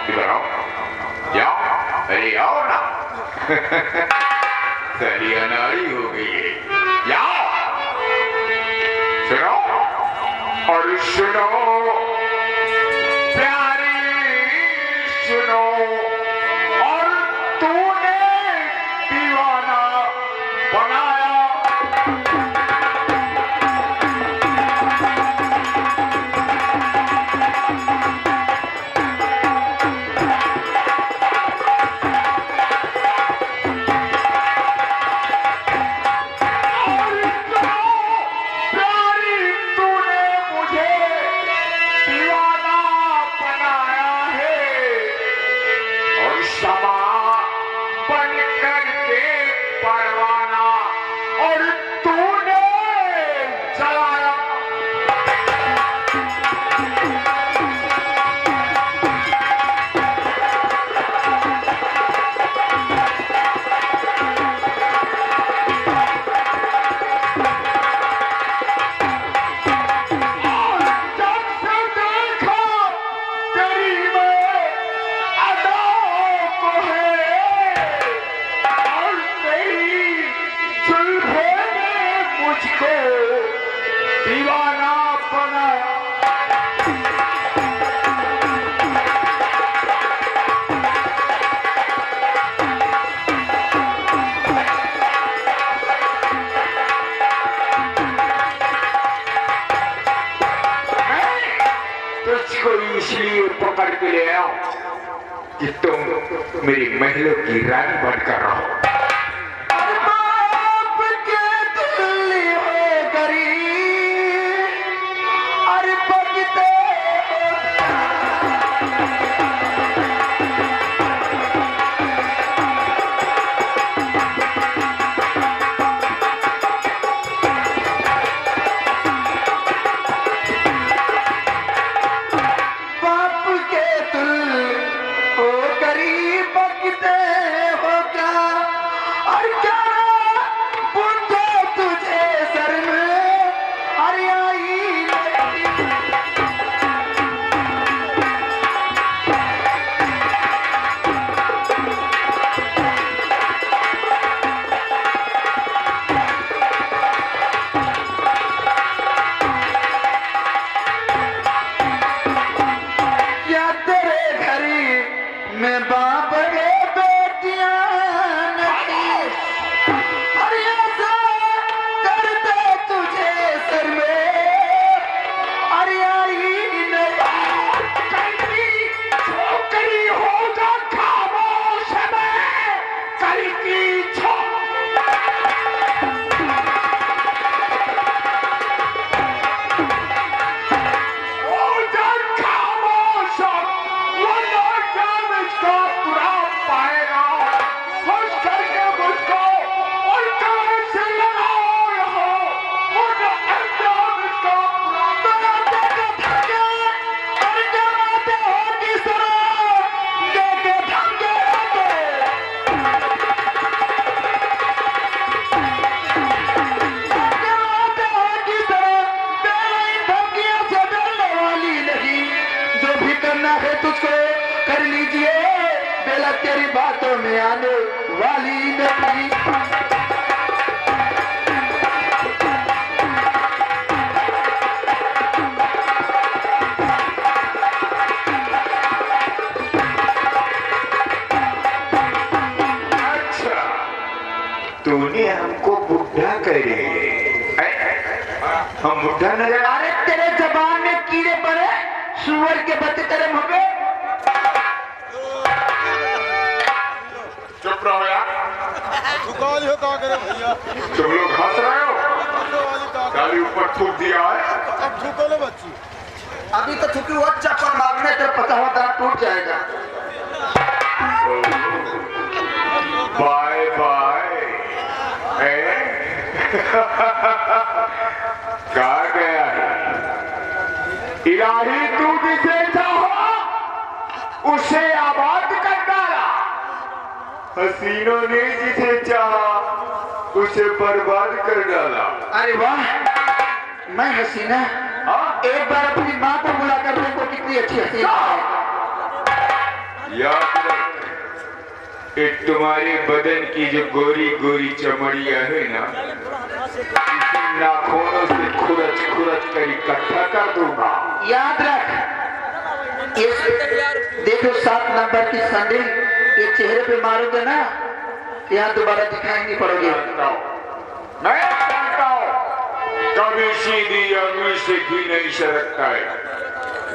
इधर आओ, जाओ, अरे आओ ना। साली अनाड़ी हो गई है, जाओ। सुनो और सुनो प्यारी, सुनो, और तूने दीवाना बनाया। इसलिए पकड़ के ले आओ कि तुम मेरी महलों की रानी बनकर रहो। तेरी बातों में आने वाली नहीं। अच्छा, तूने हमको बुढ़ा करे, हम बुढ़ा नजर आ रहे? तेरे जबान में कीड़े पड़े, सुअर के बच्चे तेरे मुंह पे। चुप रहो यार। भैया तुम लोग हंस रहे हो? गाली ऊपर थूक दिया है। अब थूको लो बच्ची। अभी तो थूकी हुआ चप्पल मारने तो पता हुआ दांत टूट जाएगा। Bye bye. कहा गया है इलाही, तू जिसे चाहो उसे आबाद कर डाला। हसीनों ने जिसे चाहा उसे बर्बाद कर डाला। अरे वाह, मैं हसीना एक बार अपनी माँ को बुला कर देखो कितनी अच्छी हसीना है। याद रख, ये तुम्हारे बदन की जो गोरी गोरी चमड़ियां है ना, इसे नाखूनों से खुरच खुरच कर इकट्ठा कर दूंगा। याद रख, ये देखो 7 नंबर की सैंडल ये चेहरे पे मारोगे ना, यहाँ दोबारा दिखाई नहीं पड़ोगे। मैं जानता हूँ कभी सीधी अंगुली से घी नहीं सरकता है।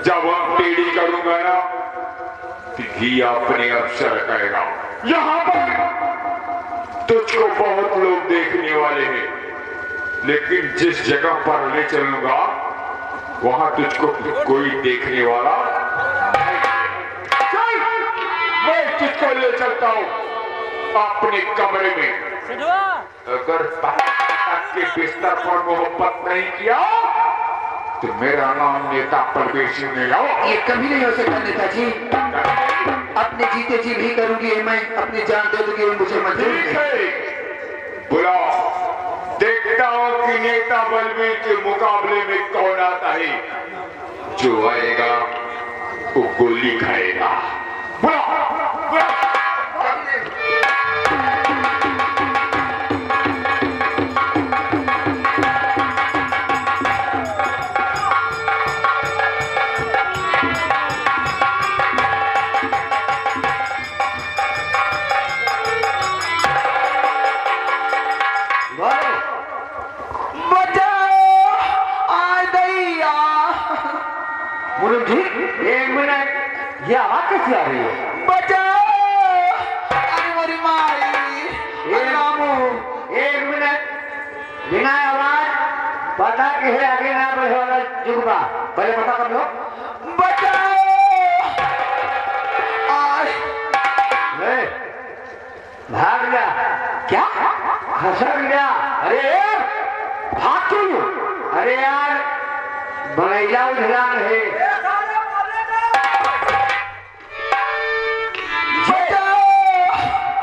जब हम टेढ़ी करूंगा ना तो घी अपने आप सरकेगा। यहाँ पर तुझको बहुत लोग देखने वाले हैं, लेकिन जिस जगह पर ले चलूंगा वहां तुझको कोई देखने वाला नहीं। चल, मैं तुझको ले चलता हूँ अपने कमरे में। अगर के बिस्तर पर मोहब्बत नहीं किया तो मेरा नाम नेता परवेशी में लाओ। ये कभी नहीं हो सकता नेताजी, अपने जीते जी भी करूंगी मैं, अपनी जान दे दूंगी, मुझे मंजूर है। बुलाओ, देखता हूँ कि नेता बलवीर के मुकाबले में कौन आता है। जो आएगा वो गोली खाएगा। बुलाओ, बुलाओ। एक मिनट, ये आवाज कैसी आ रही है? बचाओ! अरे मेरी माई! एक मिनट, बिना आवाज पता कि है आगे ना बढ़े वाला जुगबा, पहले पता कर लो। बचाओ! भाग गया क्या? खसक गया? अरे भाग क्यों? अरे यार बनैया उधरान है।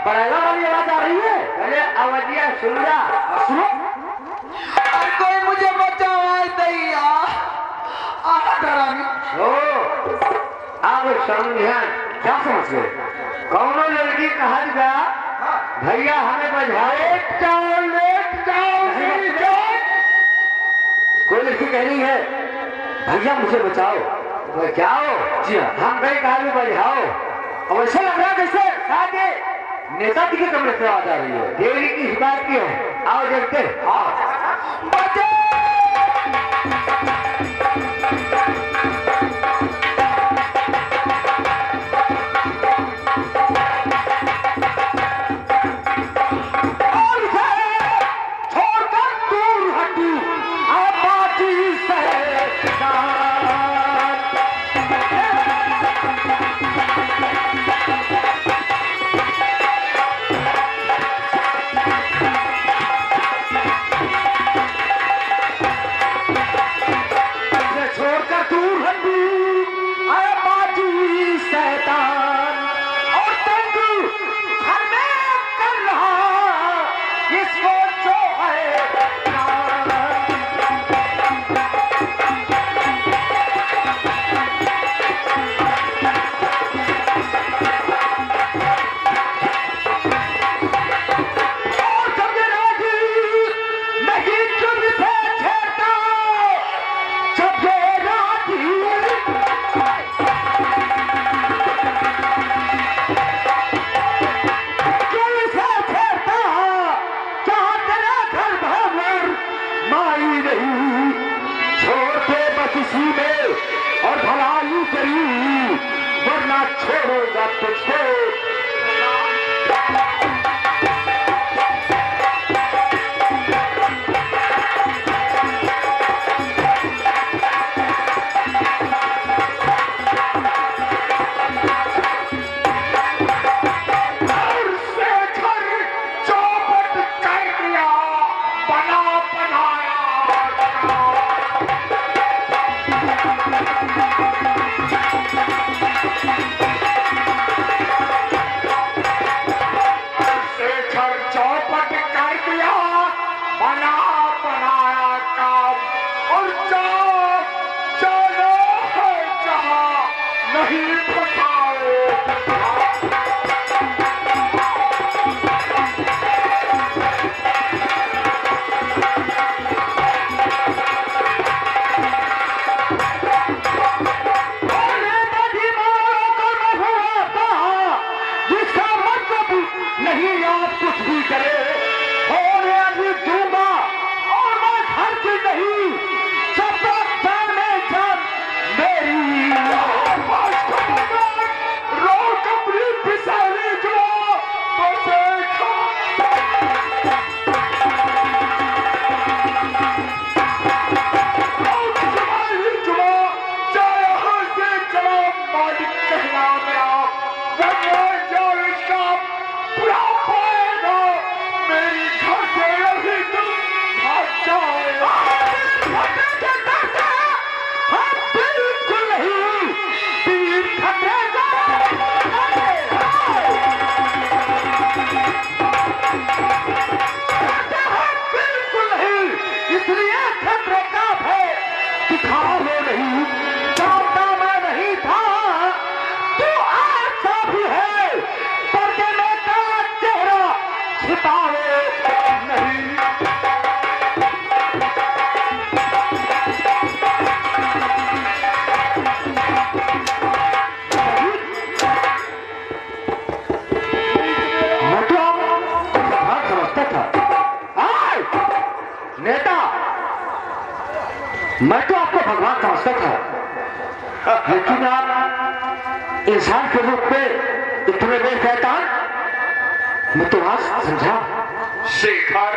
बड़ैला वाली आवाज आ रही है, पहले आवाजिया सुन जा। सुनो, और कोई मुझे बचाओ दैया। अब समझा क्या समझ गए? कौनो लड़की कहा जा भैया हमें बजाओ, लेट जाओ। कोई लड़की कह रही है भैया मुझे बचाओ। बचाओ? जी हाँ, हम कहीं कहा भी बजाओ। अब ऐसा लग रहा है जैसे शायद नेताजी के कमरे से आवाज आ रही है। देवी की शिकायत की है, आओ देखते। बचाओ! छोड़ेगा तुझको। नहीं आप कुछ भी करे और मैं अभी दूंगा और मैं घर की नहीं सब तक जान में जान मेरी रोक अपनी पिसाली जो बसे मैं तो आपको भगवान समझता था, लेकिन आप इंसान के रूप में इतने बड़े शैतान, मैं तो आज समझा। शेखर,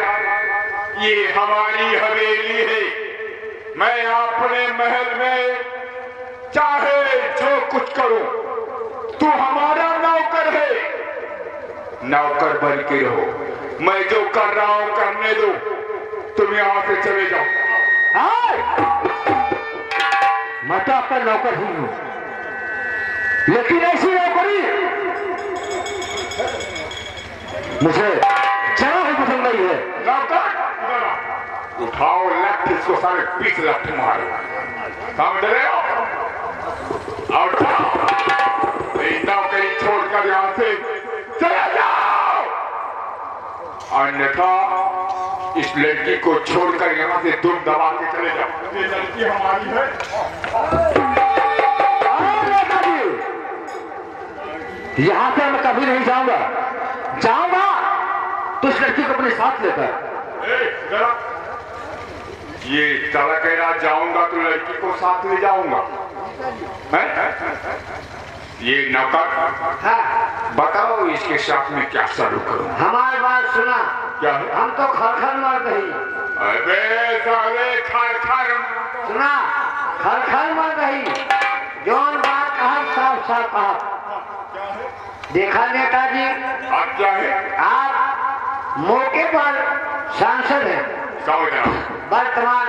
ये हमारी हवेली है। मैं अपने महल में चाहे जो कुछ करूं, तू हमारा नौकर है। नौकर बन के रहो। मैं जो कर रहा हूं करने दो। तुम यहां से चले जाओ। मैं तो आपका नौकर ही हूं, लेकिन ऐसी नौकरी मुझे जरा ही पसंद नहीं है। नौकर उठाओ लठ, इसको सारे 20 लठ मारो। समझ रहे हो? और नौकरी छोड़कर यहां से चले जाओ, अन्यथा इस लड़की को छोड़कर यहाँ से दुम दबा के चले जाओ। ये लड़की हमारी है। यहाँ से मैं कभी नहीं जाऊंगा। जाऊंगा तो इस लड़की को अपने साथ लेकर। ये चला कह रहा जाऊंगा तो लड़की को साथ ले जाऊंगा। ये नौकर, हाँ। बताओ इसके साथ में क्या सलूक करूं? हमारी बात सुना। क्या है? हम तो खरखर मर गई। अबे साले खरखर सुना, खरखर मर गई। जौन बात कहा साफ साफ कहा। देखा नेताजी, अब क्या है? आप मौके पर सांसद हैं। वर्तमान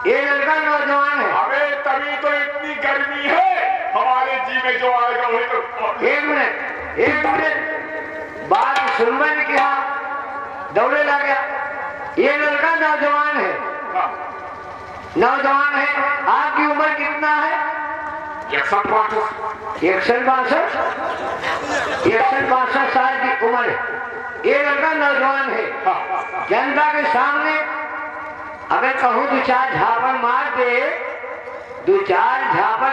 ये लड़का नौजवान है। अबे तभी तो इतनी गर्मी है। हमारे जी में जो आएगा वही तो। एक मिनट बात सुनवा ने किया, दौड़े लग गया। ये लड़का नौजवान है। नौजवान है। आपकी उम्र कितना है? 162 साल की उम्र है। ये लड़का नौजवान है। जनता के सामने अगर कहूँ दो चार झापड़ मार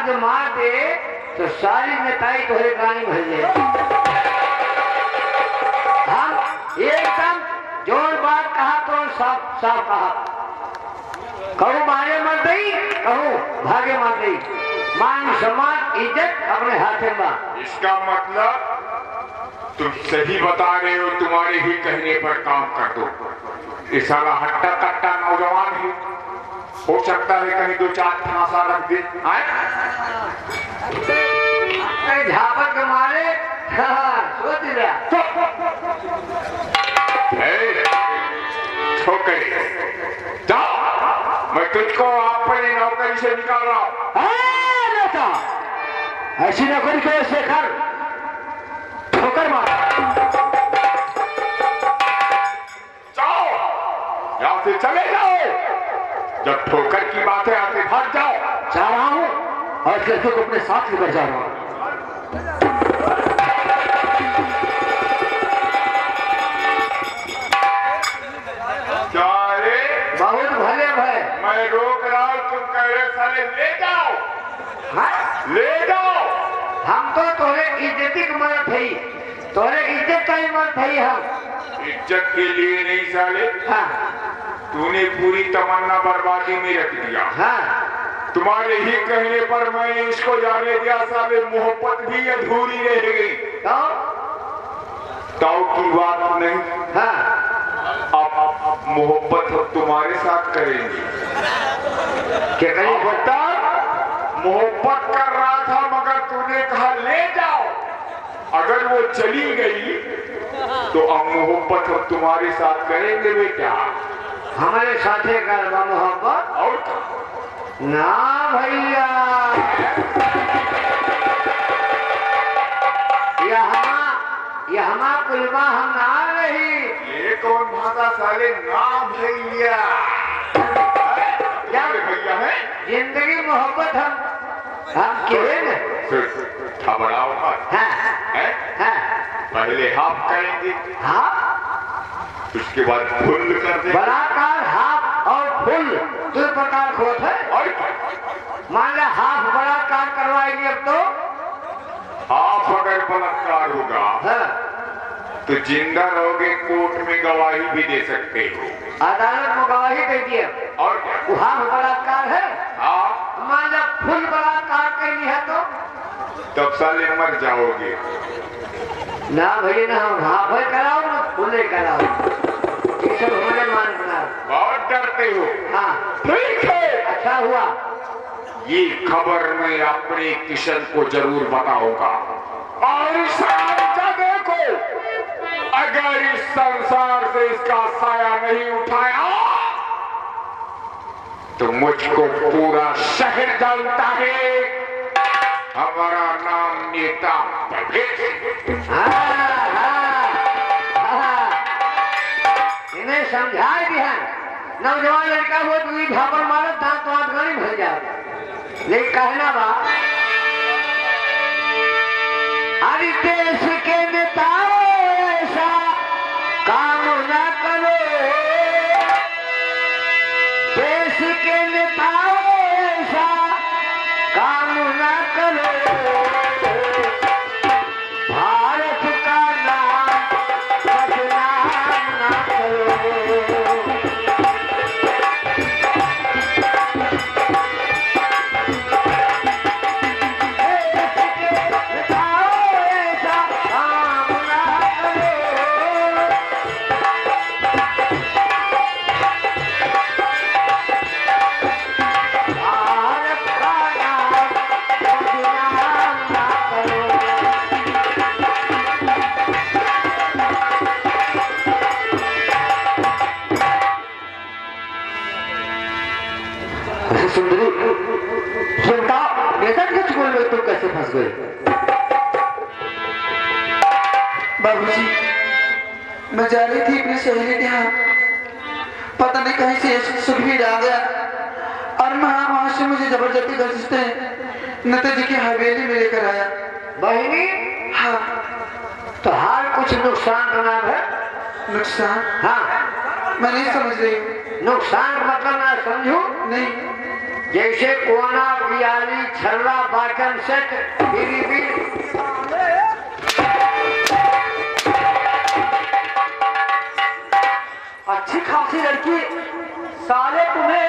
जो मार दे तो सारी नेताई तोहरे गानी भर जाए। हम एकदम जोर बात कहा तो साफ साफ कहा। कहूँ मारे मर गई, कहूँ भागे मर गई। मान सम्मान इज्जत अपने हाथे में। इसका मतलब तुम सही बता रहे हो। तुम्हारे ही कहने पर काम कर दो। ये साला हट्टा कट्टा नौजवान है, हो सकता है कहीं दो चार फांसा रख दे। झापड़ के मारे सोच लिया। छोकरे जाओ, मैं तुझको अपनी नौकरी से निकाल रहा हूँ। ऐसी नौकरी को शेखर ठोकर मार। जाओ, यहाँ से चले जाओ। जब ठोकर की बात है आके भाग जाओ। जा रहा हूँ और इस लड़के को अपने साथ लेकर जा रहा हूँ। बहुत भले भाई, मैं रोक रहा हूँ, तुम कह रहे साले ले जाओ। ले जाओ। हम तो तोरे इज्जत की मदद है, तोरे इज्जत का ही मदद इज्जत है हम। इज्जत के लिए नहीं साले, हाँ तूने पूरी तमन्ना बर्बादी में रख दिया। हाँ तुम्हारे ही कहने पर मैं इसको जाने दिया साले, मोहब्बत भी अधूरी रह गई। तो ताऊ की बात नहीं, हाँ अब मोहब्बत हम तुम्हारे साथ करेंगे। क्या करें? बता, मोहब्बत कर रहा था मगर तूने कहा ले जाओ। अगर वो चली गई तो अब मोहब्बत हम तुम्हारे साथ करेंगे बेटा। हमारे साथे करवा मोहब्बत और ना भैया, यहाँ कुलबा हम ना रही। ये कौन भाषा साले, ना भैया? क्या भैया है? जिंदगी मोहब्बत हम कहेंगे। घबराओ मत। हाँ हाँ पहले हाफ करेंगे, हाँ उसके बाद फुल कर देंगे। बलाकार हाफ और फुल दो प्रकार होता है। और मान लो हाफ बलाकार करवाएंगे अब तो हाफ अगर बलात्कार होगा हाँ, तो जिंदा रहोगे, कोर्ट में गवाही भी दे सकते हो। अदालत में गवाही दे दिए। और क्या? वो हाफ बलात्कार है। हाँ, मान लो फुल बलात्कार कर लिया तो तब साले मर जाओगे। ना भैया ना हम हाफ कराओ ना फुल कराओ, ये सब हमारे मान बना। बहुत डरते हो। हाँ ठीक है, अच्छा हुआ। ये खबर मैं अपने किशन को जरूर बताऊंगा। और सारा देखो, अगर इस संसार से इसका साया नहीं उठाया तो मुझको पूरा शहर जानता है। हमारा नाम नेता प्रभेद। इन्हें समझाए भी है। नौजवान लड़का वो दूरी झापर मारो दांत वांत गणी भर जाओ। लेकिन कहना बा अरे देश के नेताओं ऐसा काम ना करो, देश के नेताओं ऐसा काम ना करो, भारत का नाम बदनाम ना करो। सुंदरी सुनता नेता के स्कूल में तुम कैसे फंस गए? बाबूजी, मैं जा रही थी अपनी सहेली के यहाँ, पता नहीं कहीं से सुखबीर आ गया और वहां से मुझे जबरदस्ती घसीटते नेताजी की हवेली में लेकर आया। बहनी हाँ। तो हाल कुछ नुकसान का नाम है। नुकसान? हाँ मैं नहीं समझ रही हूँ। नुकसान मतलब ना समझू नहीं। जैसे कोना बियाली छल्ला बाटन सेट बीरी भी अच्छी खासी लड़की साले तुम्हें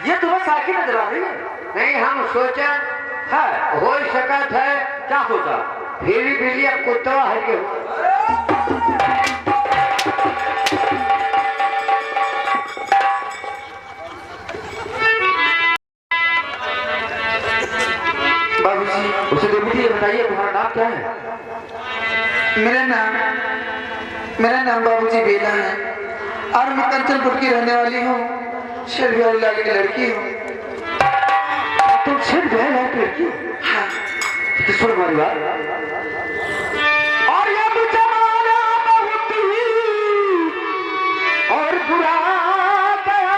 ये तुम्हें साइकिल नजर आ रही है? नहीं, हम सोचा है हो सकत है। क्या सोचा? फिर बिल्ली कुत्ता है कि बाबूजी, उसे देखिए, ये बताइए तुम्हारा नाम क्या है? मेरा नाम बाबूजी बेला है और मैं कंचनपुर की रहने वाली हूँ। शेर बिहारी लाल की लड़की हूँ। तुम शेर बिहारी लाल की लड़की हो? हाँ। किसको हमारी बात? और ये जमाना बहुत ही और बुरा गया,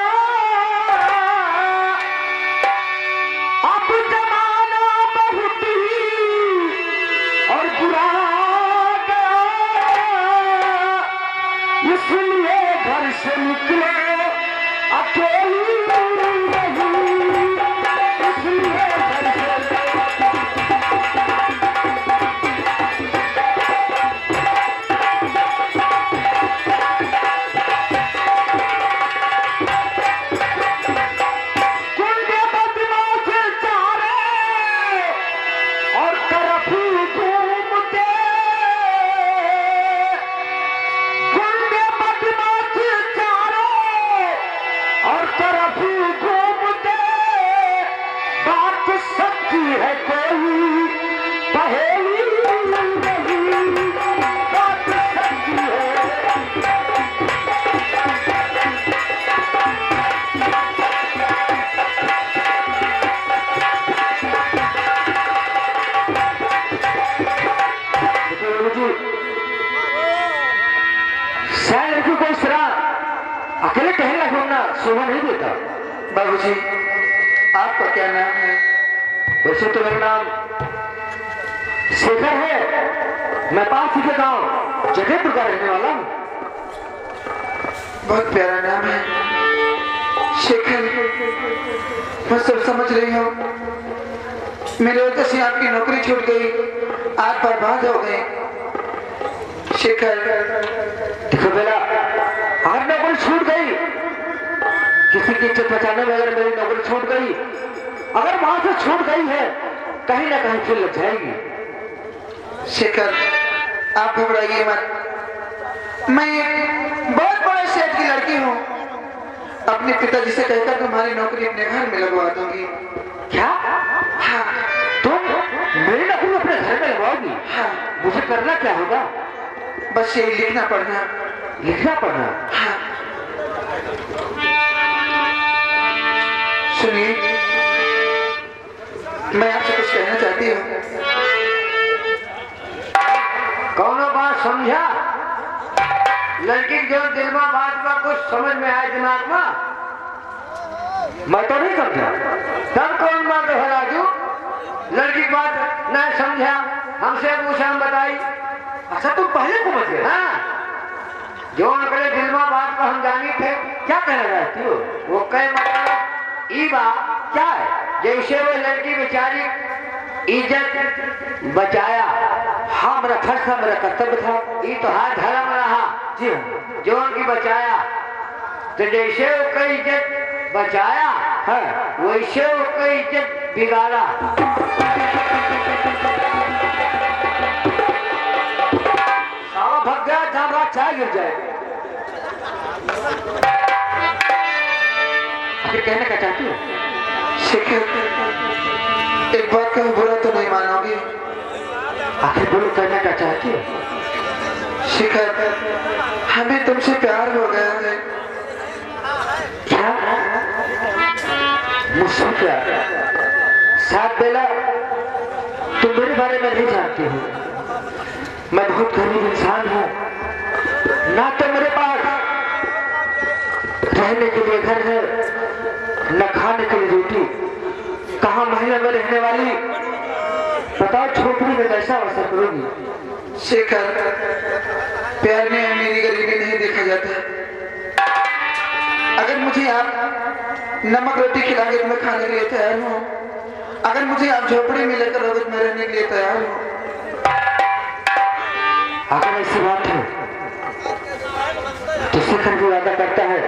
अब जमाना बहुत ही और बुरा गया, इसलिए घर से निकले अकेली नहीं, इसलिए घर से बात सच्ची है कोई पहेली नहीं, बात सच्ची है। शायद लड़की को इस तरह अकेले टहलना घूमना शोभा नहीं देता। बाबूजी, आपका क्या नाम है? वैसे तो मेरा नाम शेखर है, मैं पास ही के गांव जगहपुर का रहने वाला हूँ। बहुत प्यारा नाम है शेखर। मैं सब समझ रही हूँ, मेरे वजह से आपकी नौकरी छूट गई, आप बर्बाद हो गए। शेखर, देखो बेला, आज नौकरी छूट गई, किसी की इज्जत बचाने में अगर मेरी नौकरी छूट गई, अगर वहां से छूट गई है, कहीं ना कहीं फिर लग जाएगी। शेखर, आप घबराइए मत। मैं एक बहुत बड़े सेठ की लड़की हूँ, अपने पिताजी से कहकर तुम्हारी नौकरी अपने घर में लगवा दूंगी। क्या? हाँ तुम मेरी नौकरी अपने घर में लगवाओगी? हाँ, मुझे करना क्या होगा? बस यही लिखना पढ़ना। लिखना पढ़ना? हाँ, सुनिए, मैं आपसे कुछ कहना चाहती हूँ। कौनो बात समझा? लड़की जो दिल में बात में कुछ समझ में आए दिमाग में? मैं तो नहीं समझा। तब कौन बात है राजू? लड़की की बात नहीं समझा, हमसे पूछा, हम बताई। अच्छा, तुम पहले समझ गए? हाँ, जो अगले दिल में बात को हम जानी थे। क्या कहना चाहती हो? वो कहे मतलब ई बात क्या है? जैसे वो लड़की बेचारी इज्जत बचाया, हाँ मेरा फर्ज था, मेरा कर्तव्य था, ये तो हाथ धर्म रहा जी, जो उनकी बचाया, तो जैसे वो कई इज्जत बचाया है, वैसे वो कई इज्जत बिगाड़ा। साला भग गया, जहाँ रात चाय गिर जाए। आखिर कहना क्या चाहती हो? शेखर, एक बात का बुरा तो नहीं मानोगे? आखिर बोलो, कहना क्या चाहती हो? शेखर, हमें तुमसे प्यार हो गया है। क्या? मुझसे प्यार? साथ बेला, तुम मेरे बारे में नहीं जानती हो। मैं बहुत गरीब इंसान हूँ, ना तो मेरे पास रहने के लिए घर है, न खाने के लिए रोटी। कहाँ महिला में रहने वाली, बताओ छोकरी में कैसा अवसर करोगी? शेखर, प्यार में मेरी गरीबी नहीं देखा जाता। अगर मुझे आप नमक रोटी खिला के तुम्हें खाने के लिए तैयार हो, अगर मुझे आप झोपड़ी में लेकर रगत में रहने के लिए तैयार हो, अगर ऐसी बात है तो शेखर भी वादा करता है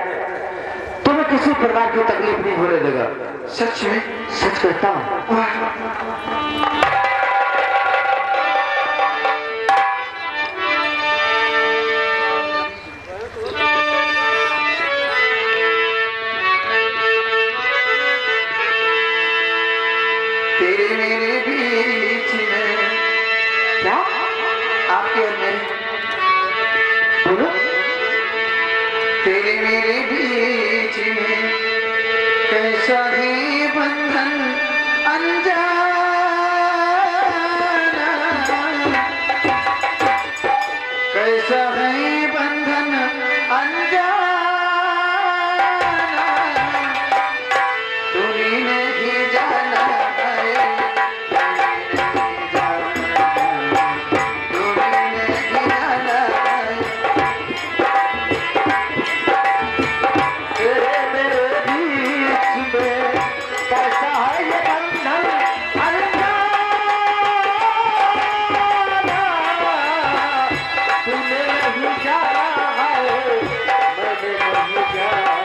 तुम्हें किसी प्रकार की तकलीफ नहीं होने देगा। सच में? सच कहता हूँ। तेरे मेरे बीच में, क्या? आपके और मेरे, बोलो। तेरे मेरे बीच में कैसा है बंधन अनजाना, कैसा है बंधन अनजाना, तूने नहीं जाना है, तूने नहीं जाना है। तेरे मेरे बीच में कैसा है ये बंधन अनजाना, तूने नहीं जाना है, मैंने नहीं जाना,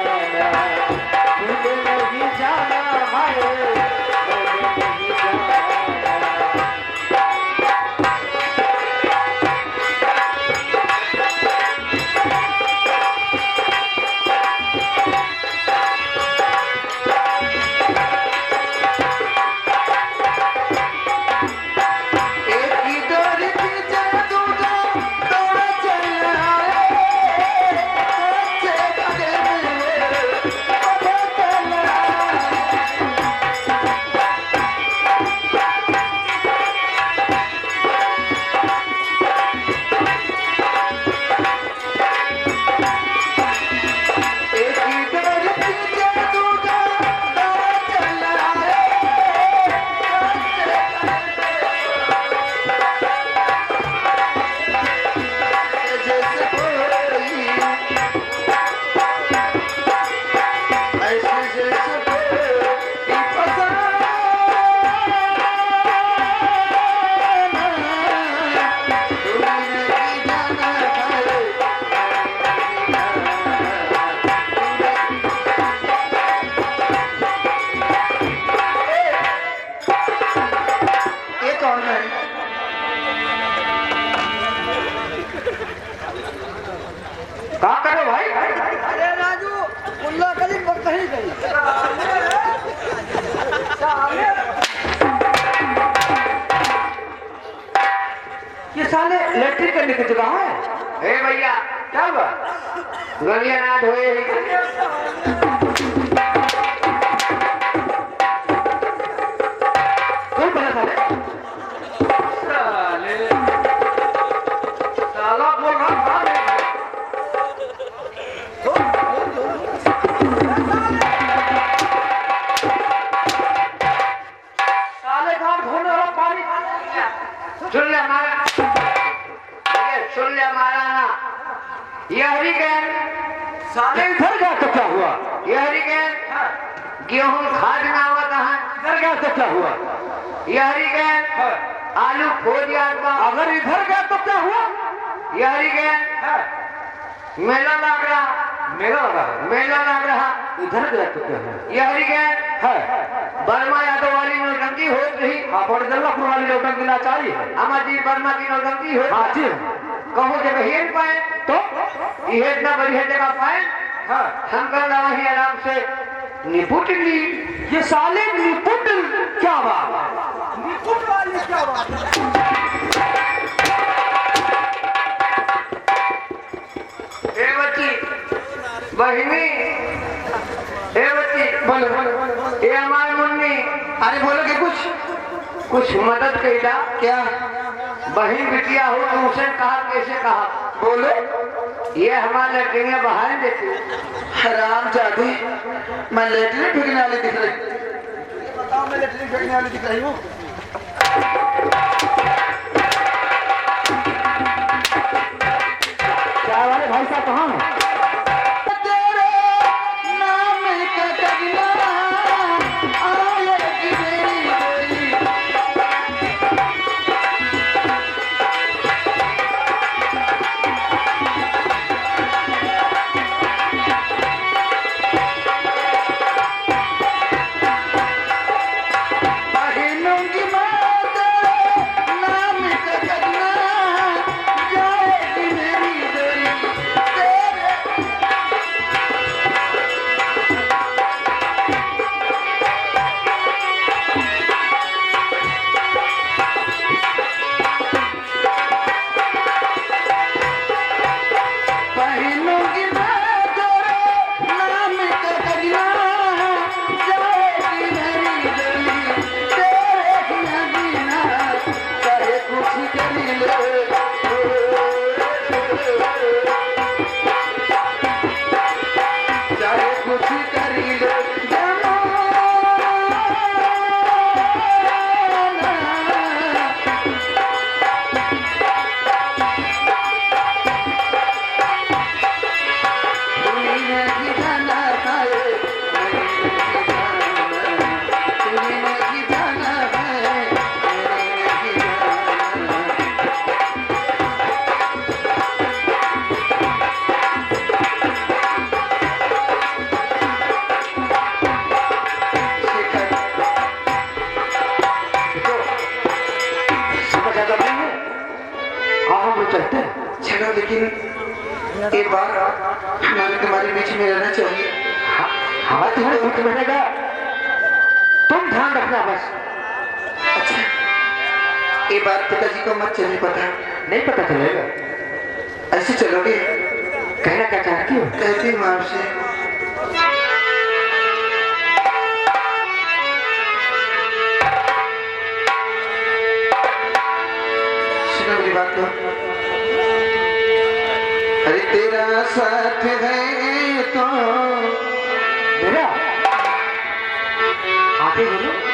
तूने नहीं जाना है, मैंने नहीं जाना। क्या करो भाई? अरे राजू मुल्ला कली कहीं गई ये साले लैट्रिन करने की जगह है। ए भैया क्या हुआ? गलिया ना धोए कौन बना साले? साला बोल रहा था साले काम धोने वाला पानी सुन ले हमारा ये सुन ले हमारा ना ये हरिकेन साले इधर गया तो क्या हुआ? ये हरिकेन गेहूं खाद ना हुआ कहाँ इधर गया तो क्या हुआ? ये हरिकेन आलू खो दिया अगर इधर गया तो क्या हुआ? ये हरिकेन मेला लग रहा मेरा लगा है। मेला लग रहा इधर गया तो क्या हुआ? ये हरिकेन है वर्मा यादव वाली नौटंकी हो रही आप बड़े जल्लापुर वाली नौटंकी ना चाहिए। अमरजीत वर्मा की नौटंकी हो हाँ जी। कहो जब हेड पाए तो ये इतना बढ़िया जगह पाए हाँ हम कर रहा ही आराम से निपुट ली ये साले निपुट क्या बात? निपुट वाली क्या बात ए बच्ची बहिनी ए बच्ची बोलो बोलो ये हमारे मुन्नी अरे बोलोगे कुछ मदद कैला क्या बहन बिटिया हो तो उसे कहा कैसे कहा बोलो ये हमारे लड़कियां बाहर देती हराम जादे मैं लेटरिन फेंकने वाली दिख रही बताओ मैं लेटरिन फेंकने वाली दिख रही हूँ चाय वाले भाई साहब कहाँ हैं? तेरे नाम का कगना आएगी मेरी डोली बहनों की माँ तेरे नाम का कगना जाएगी मेरी डोली तेरे बहनों की माँ तेरे नाम का कगना जाएगी मेरी डोली तेरे ही नगीना चाहे कुछ करी ले चाहे कुछ करी ले दुनिया की जाना है दुनिया की जाना है दुनिया की जाना समझ आता नहीं है? हाँ हम लोग चलते हैं। चलो लेकिन एक बार हमारे तुम्हारे बीच में रहना चाहिए हमारे तुम्हारे बीच में रहेगा। तुम ध्यान रखना बस। अच्छा ये बात पिताजी को मत चलने पता नहीं पता चलेगा। ऐसे चलोगे कहना क्या चाहती हो? कहती हूँ आपसे सुनो मेरी बात को अरे तेरा साथ है तो मेरा आगे बोलो।